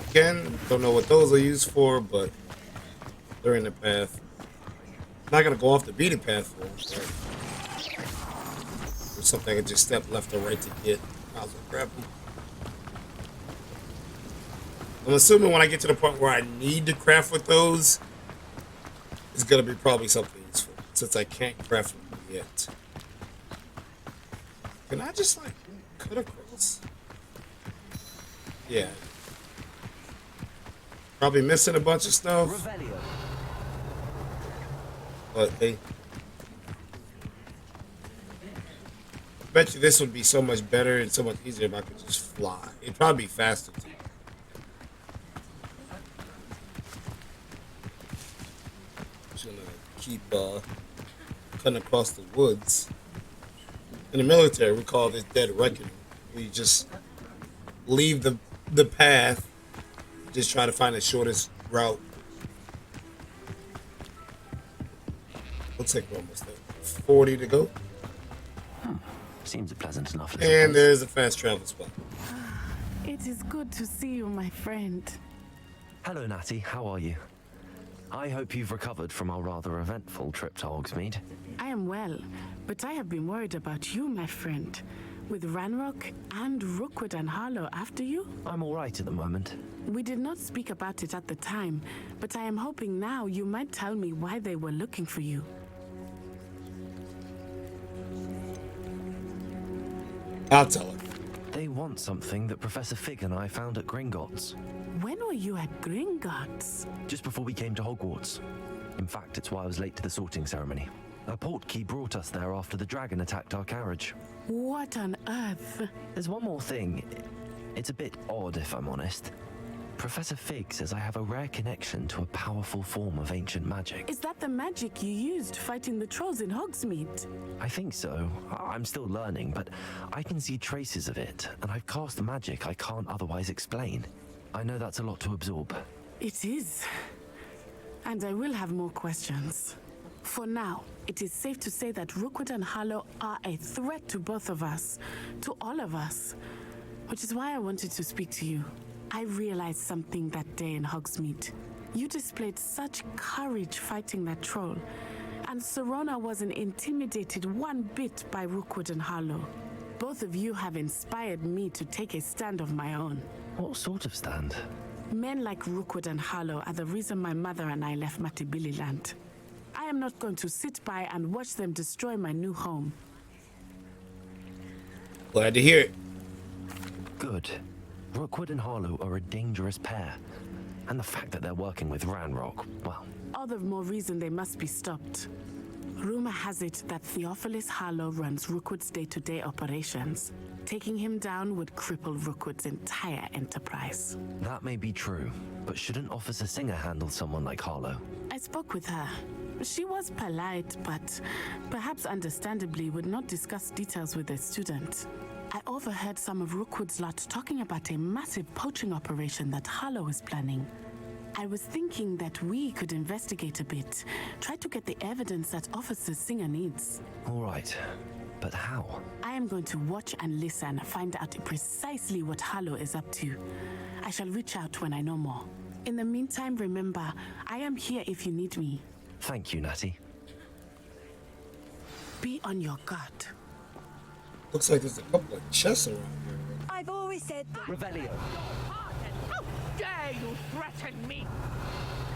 Again, don't know what those are used for, but they're in the path. I'm not gonna go off the beaten path for them, but there's something I can just step left or right to get. Might as well grab them. I'm assuming when I get to the point where I need to craft with those, it's gonna be probably something useful, since I can't craft them yet. Can I just like cut across? Yeah. Probably missing a bunch of stuff. But hey. I bet you this would be so much better and so much easier if I could just fly. It'd probably be faster too. Just gonna keep cutting across the woods. In the military, we call this dead reckoning. We just leave the path, just try to find the shortest route. Looks like we're almost there. 40 to go. Seems pleasant enough. And there's a fast travel spot. It is good to see you, my friend. Hello, Natty. How are you? I hope you've recovered from our rather eventful trip to Hogsmeade. I am well, but I have been worried about you, my friend. With Ranrock and Rookwood and Harlow after you? I'm all right at the moment. We did not speak about it at the time, but I am hoping now you might tell me why they were looking for you. I'll tell her. They want something that Professor Fig and I found at Gringotts. When were you at Gringotts? Just before we came to Hogwarts. In fact, it's why I was late to the sorting ceremony. A portkey brought us there after the dragon attacked our carriage. What on earth? There's one more thing. It's a bit odd, if I'm honest. Professor Fig says I have a rare connection to a powerful form of ancient magic. Is that the magic you used fighting the trolls in Hogsmeade? I think so. I'm still learning, but I can see traces of it, and I've cast magic I can't otherwise explain. I know that's a lot to absorb. It is. And I will have more questions. For now, it is safe to say that Rookwood and Harlow are a threat to both of us, to all of us. Which is why I wanted to speak to you. I realized something that day in Hogsmeade. You displayed such courage fighting that troll, and Serona wasn't intimidated one bit by Rookwood and Harlow. Both of you have inspired me to take a stand of my own. What sort of stand? Men like Rookwood and Harlow are the reason my mother and I left Matibili Land. I am not going to sit by and watch them destroy my new home. Glad to hear it. Good. Rookwood and Harlow are a dangerous pair. And the fact that they're working with Ranrock, well... All the more reason they must be stopped. Rumor has it that Theophilus Harlow runs Rookwood's day-to-day operations. Taking him down would cripple Rookwood's entire enterprise. That may be true, but shouldn't Officer Singer handle someone like Harlow? I spoke with her. She was polite, but perhaps understandably would not discuss details with a student. I overheard some of Rookwood's lot talking about a massive poaching operation that Harlow is planning. I was thinking that we could investigate a bit, try to get the evidence that Officer Singer needs. All right, but how? I am going to watch and listen, find out precisely what Harlow is up to. I shall reach out when I know more. In the meantime, remember, I am here if you need me. Thank you, Natty. Be on your guard. Looks like there's a couple of chests around here. I've always said that. Revelio. How dare you threaten me?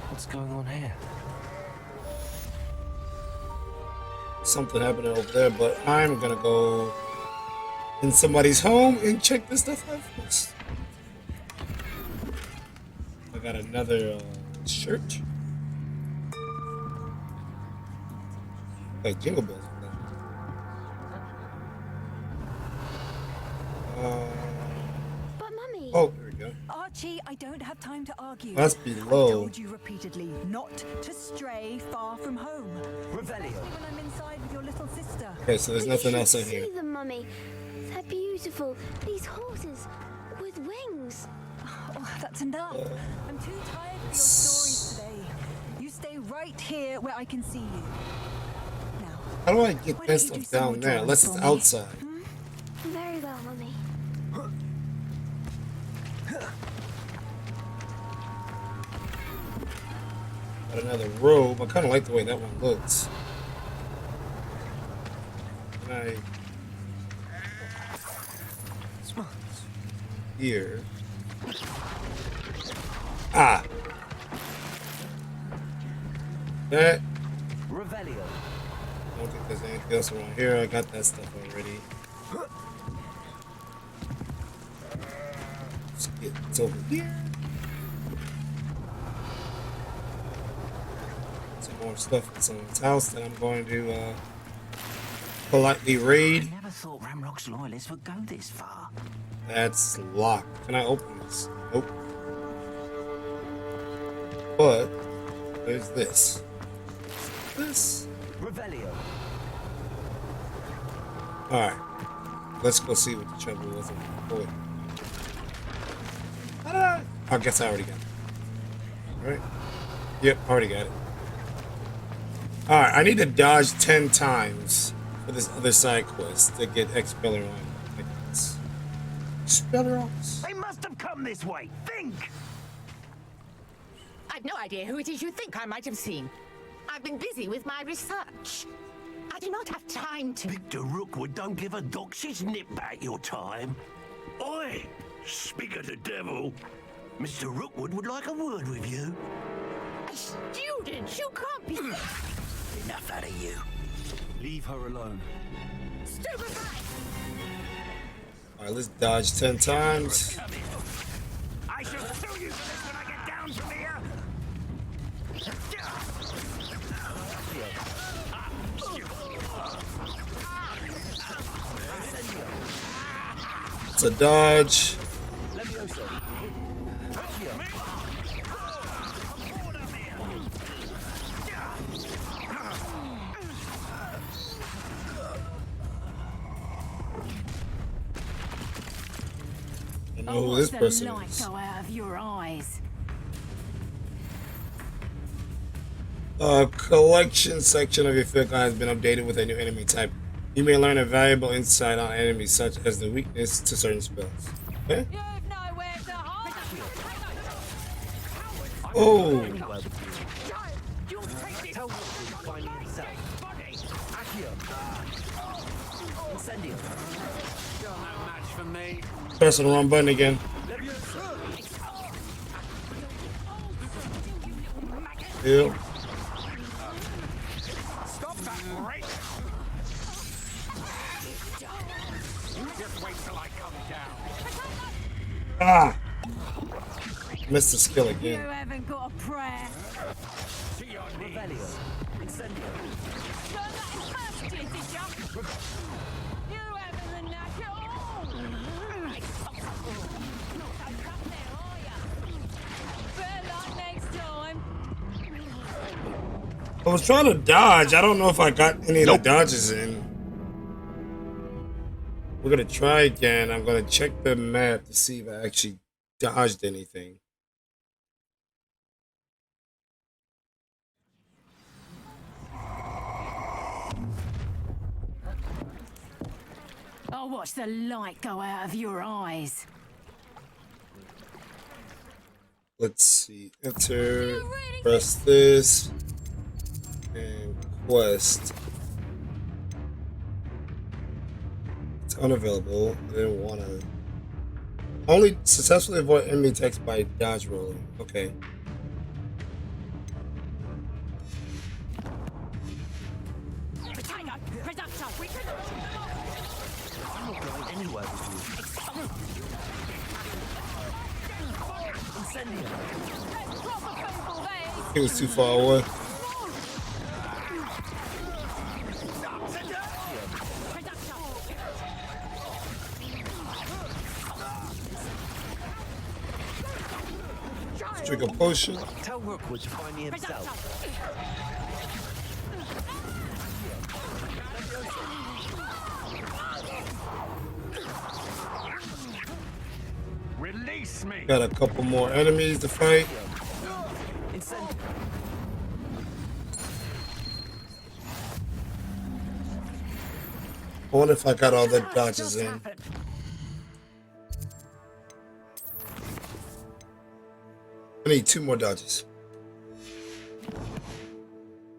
What's going on here? Something happening over there, but I'm gonna go in somebody's home and check this stuff out first. I got another shirt. Like Jingle Bells. But Mummy... Oh, there we go. Archie, I don't have time to argue. That's below. I told you repeatedly not to stray far from home. Revelio. When I'm inside with your little sister. Okay, so there's nothing else in See here. them, Mummy. They're beautiful. These horses with wings. That's enough. I'm too tired for your stories today. You stay right here where I can see you. Now, how do I get that stuff down there? Unless it's outside. Very well, Mummy. Got another robe. I kind of like the way that one looks. Can I... Here. Ah! That. Revelio. I don't think there's anything else around here. I got that stuff already. Let's get it's over here. Some more stuff in someone's house that I'm going to politely raid. I never thought Ramrock's loyalists would go this far. That's locked. Can I open this? Nope. But there's this. This. Revelio. Alright. Let's go see what the trouble was. I guess I already got it. Alright. Yep, already got it. Alright, I need to dodge 10 times for this other side quest to get Expelleron. Like this. Expellerons? They must have come this way. Think! I've no idea who it is you think I might have seen. I've been busy with my research. I do not have time to... Victor Rookwood don't give a dox's nip back your time. Oi! Speak of the devil. Mr. Rookwood would like a word with you. Students, you can't be... Enough out of you. Leave her alone. Stupefy! Alright, let's dodge 10 times. I shall sue you for this when I get down from here. It's a dodge. I know who this person is. Go out of your eyes. Collection section of your field guide has been updated with a new enemy type. You may learn a valuable insight on enemies, such as the weakness to certain spells. Okay? Oh! Pressing the wrong button again. Yep. Stop that right. Just wait till I come down. Ah! Missed the skill You again. haven't got a prayer. To your knees. You haven't the knack at all. Better luck next time. I was trying to dodge. I don't know if I got any of the dodges in. We're gonna try again. I'm gonna check the map to see if I actually dodged anything. I'll watch the light go out of your eyes. Let's see. Enter. Press this. And quest. It's unavailable. I didn't want to. Only successfully avoid enemy attacks by dodge rolling. Okay. I'm not going anywhere with you. Incendio. He was too far away. Let's drink a potion. Tell Rookwood to find me himself. Release me! Got a couple more enemies to fight. I wonder if I got all the dodges in. I need 2 more dodges.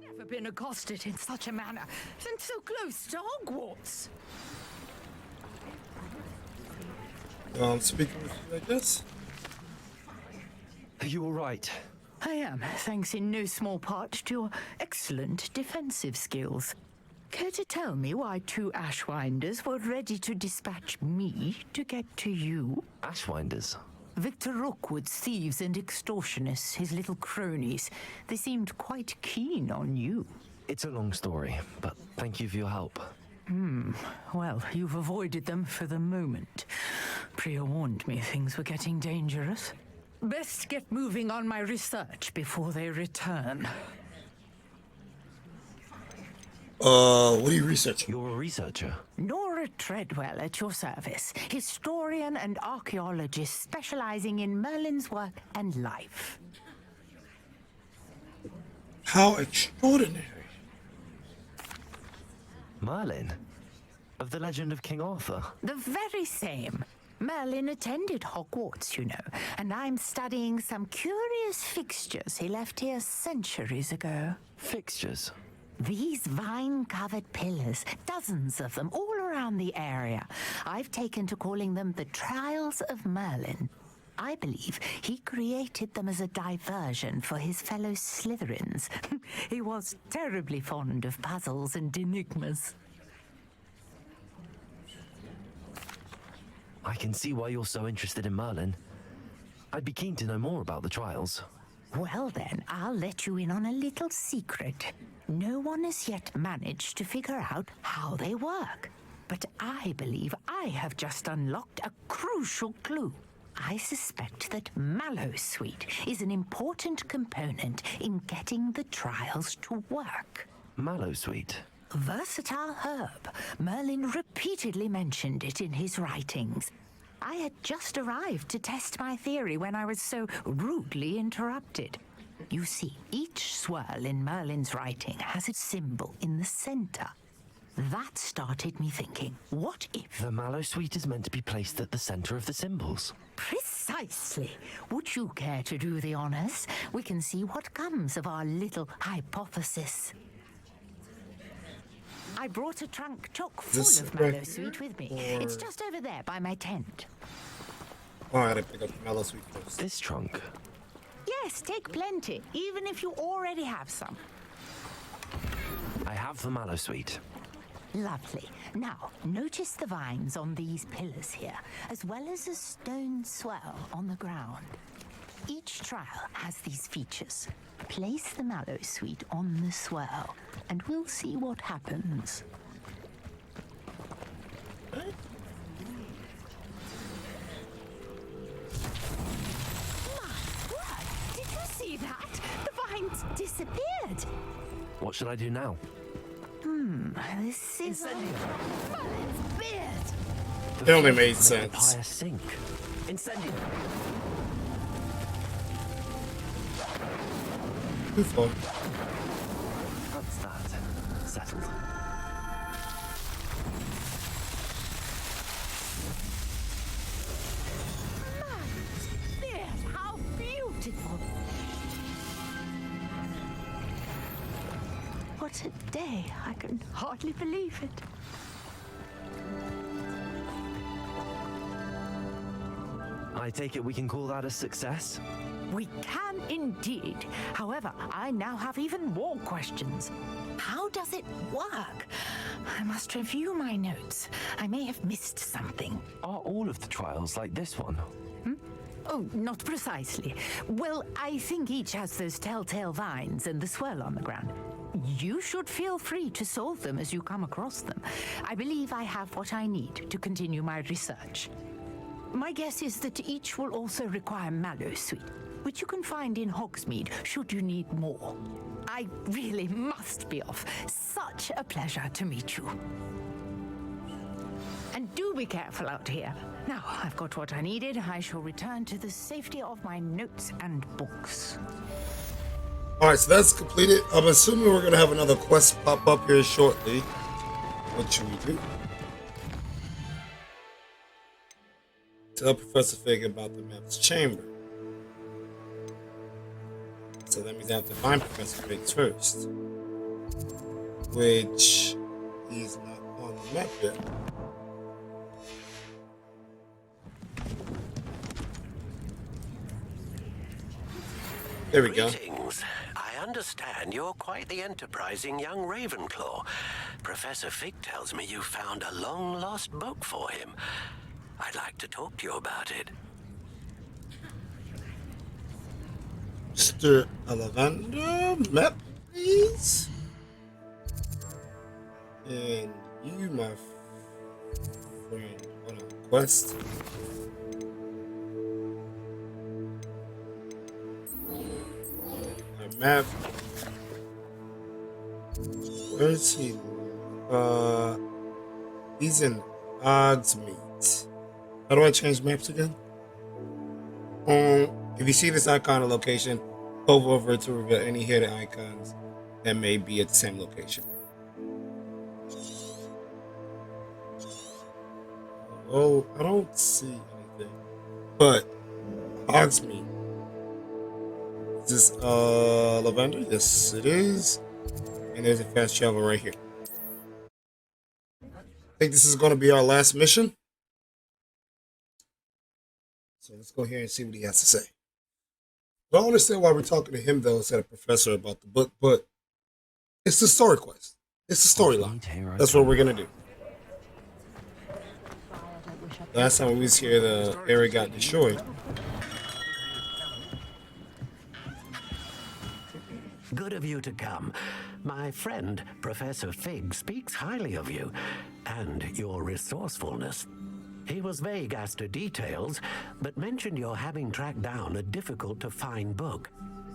Never been accosted in such a manner, and so close to Hogwarts. Speaking with you, I guess. Are you all right? I am, thanks in no small part to your excellent defensive skills. Care to tell me why 2 Ashwinders were ready to dispatch me to get to you? Ashwinders? Victor Rookwood's thieves and extortionists, his little cronies. They seemed quite keen on you. It's a long story, but thank you for your help. Well, you've avoided them for the moment. Priya warned me things were getting dangerous. Best get moving on my research before they return. What are you researching? You're a researcher? Nora Treadwell at your service, historian and archaeologist specializing in Merlin's work and life. How extraordinary. Merlin? Of the legend of King Arthur? The very same. Merlin attended Hogwarts, you know, and I'm studying some curious fixtures he left here centuries ago. Fixtures? These vine-covered pillars, dozens of them all around the area. I've taken to calling them the Trials of Merlin. I believe he created them as a diversion for his fellow Slytherins. He was terribly fond of puzzles and enigmas. I can see why you're so interested in Merlin. I'd be keen to know more about the trials. Well then, I'll let you in on a little secret. No one has yet managed to figure out how they work. But I believe I have just unlocked a crucial clue. I suspect that Mallowsweet is an important component in getting the trials to work. Mallowsweet? Versatile herb. Merlin repeatedly mentioned it in his writings. I had just arrived to test my theory when I was so rudely interrupted. You see, each swirl in Merlin's writing has its symbol in the center. That started me thinking, what if... The Mallowsweet is meant to be placed at the center of the symbols. Precisely. Would you care to do the honors? We can see what comes of our little hypothesis. I brought a trunk chock full of Mallowsweet with me. It's just over there by my tent. Oh, I gotta pick up the Mallowsweet first. This trunk? Yes, take plenty, even if you already have some. I have the Mallowsweet. Lovely. Now, notice the vines on these pillars here, as well as a stone swell on the ground. Each trial has these features. Place the Mallowsweet on the swell, and we'll see what happens. Did you see that? The vines disappeared. What should I do now? This is Merlin's beard. It only made sense. Empire sink. Incendio. Too far. That's that. Settled. Merlin's beard, how beautiful. What a day. I can hardly believe it. I take it we can call that a success? We can indeed. However, I now have even more questions. How does it work? I must review my notes. I may have missed something. Are all of the trials like this one? Oh, not precisely. Well, I think each has those telltale vines and the swirl on the ground. You should feel free to solve them as you come across them. I believe I have what I need to continue my research. My guess is that each will also require Mallowsweet, which you can find in Hogsmeade should you need more. I really must be off. Such a pleasure to meet you. And do be careful out here. Now, I've got what I needed. I shall return to the safety of my notes and books. All right, so that's completed. I'm assuming we're going to have another quest pop up here shortly. What should we do? Tell Professor Fig about the map's chamber. So that means I have to find Professor Fig first. Which he's not on the map yet. There we go. Greetings. I understand you're quite the enterprising young Ravenclaw. Professor Fig tells me you found a long-lost book for him. I'd like to talk to you about it. Mr. Ollivander, map, please. And you, my friend, on a quest. My map. Where is he? He's in Hogsmeade. How do I change maps again? If you see this icon or location, hover over it to reveal any hidden icons that may be at the same location. Oh, I don't see anything. But Hogsmeade. Is this Lavender? Yes, it is. And there's a fast travel right here. I think this is going to be our last mission. So let's go here and see what he has to say. I don't understand why we're talking to him, though, instead of Professor about the book, but it's the story quest. It's the storyline. That's what we're going to do. Last time we was here, the area got destroyed. Good of you to come. My friend, Professor Fig, speaks highly of you and your resourcefulness. He was vague as to details, but mentioned your having tracked down a difficult-to-find book.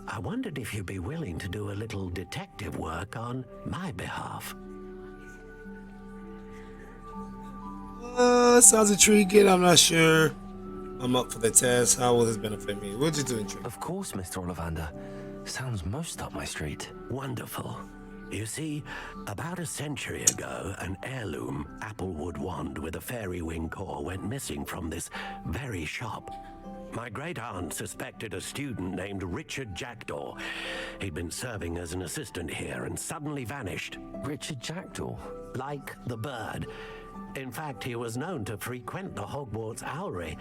I wondered if you'd be willing to do a little detective work on my behalf. Sounds intriguing. I'm not sure I'm up for the task. How will this benefit me? What'd you do, intriguing? Of course, Mr. Ollivander. Sounds most up my street. Wonderful. You see, about a century ago, an heirloom applewood wand with a fairy wing core went missing from this very shop. My great-aunt suspected a student named Richard Jackdaw. He'd been serving as an assistant here and suddenly vanished. Richard Jackdaw? Like the bird. In fact, he was known to frequent the Hogwarts Owlery.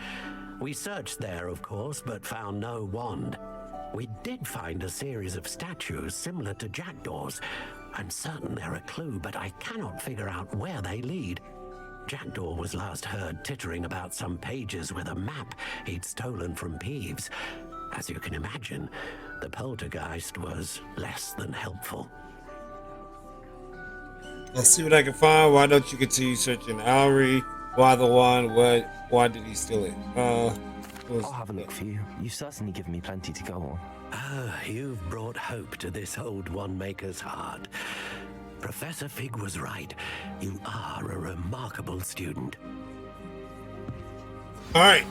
We searched there, of course, but found no wand. We did find a series of statues similar to Jackdaw's. I'm certain they're a clue, but I cannot figure out where they lead. Jackdaw was last heard tittering about some pages with a map he'd stolen from Peeves. As you can imagine, the poltergeist was less than helpful. I'll see what I can find. Why don't you continue searching the Owlery? Why the wand? Why did he steal it? I'll have a look for you. You've certainly given me plenty to go on. Ah, you've brought hope to this old wand-maker's heart. Professor Fig was right. You are a remarkable student. All right.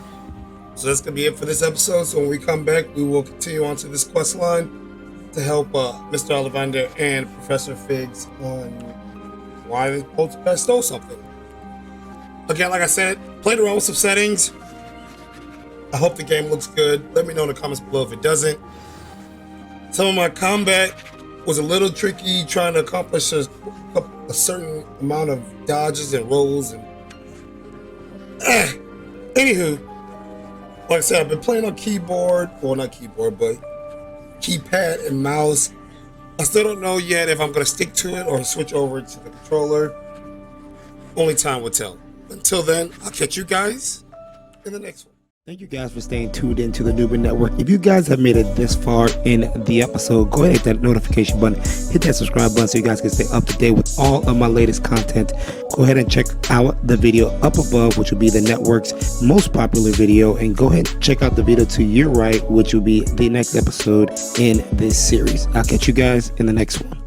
So that's going to be it for this episode. So when we come back, we will continue on to this quest line to help Mr. Ollivander and Professor Figs on why the poltergeist stole something. Again, like I said, played around with some settings. I hope the game looks good. Let me know in the comments below if it doesn't. Some of my combat was a little tricky, trying to accomplish a certain amount of dodges and rolls. And anywho, like I said, I've been playing on keyboard. Well, not keyboard, but keypad and mouse. I still don't know yet if I'm going to stick to it or switch over to the controller. Only time will tell. Until then, I'll catch you guys in the next one. Thank you guys for staying tuned into the Newbin Network. If you guys have made it this far in the episode, go ahead and hit that notification button, hit that subscribe button so you guys can stay up to date with all of my latest content. Go ahead and check out the video up above, which will be the network's most popular video, and go ahead and check out the video to your right, which will be the next episode in this series. I'll catch you guys in the next one.